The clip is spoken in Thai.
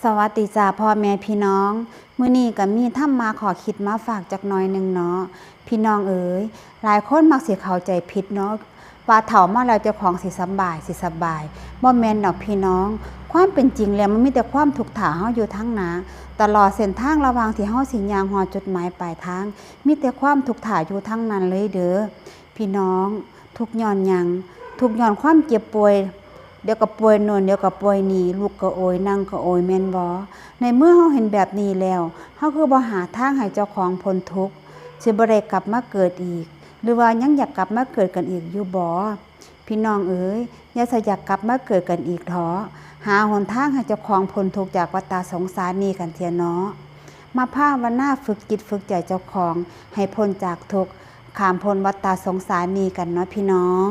สวัสดีจ้าพ่อแม่พี่น้องมื้อนี้ก็มีธรรมะขอคิดมาฝากจักหน่อยหนึ่งเนาะพี่น้องเอ๋ยหลายคนมักสิเข้าใจผิดเนาะว่าเฒ่ามาแล้วเจ้าของสิสบายบ่แม่นดอกพี่น้องความเป็นจริงแล้วมันมีแต่ความทุกข์ท่าเฮาอยู่ทั้งหน้าตลอดเส้นทางระหว่างที่เฮาสิย่างฮอดจุดหมายปลายทางมีแต่ความทุกข์ท่าอยู่ทั้งนั้นเลยเด้อพี่น้องทุกข์ย้อนหยังทุกข์ย้อนความเจ็บป่วย เดี๋ยวก็ป่วยโน่นเดี๋ยวก็ป่วยนี่ลูกก็โอยนั่งก็โอยแม่นบ่ในเมื่อเฮาเห็นแบบนี้แล้วเฮาคือบ่หาทางให้เจ้าของพ้นทุกข์สิบ่ได้กลับมาเกิดอีกหรือว่ายังอยากกลับมาเกิดกันอีกอยู่บ่พี่น้องเอ๋ยอย่าสิอยากกลับมาเกิดกันอีกท้อหาหนทางให้เจ้าของพ้นทุกข์จากวัฏสงสารนี้กันเถียเนาะมาภาวนาฝึกจิตฝึกใจเจ้าของให้พ้นจากทุกข์ข้ามพ้นวัฏสงสารนี้กันเนาะพี่น้อง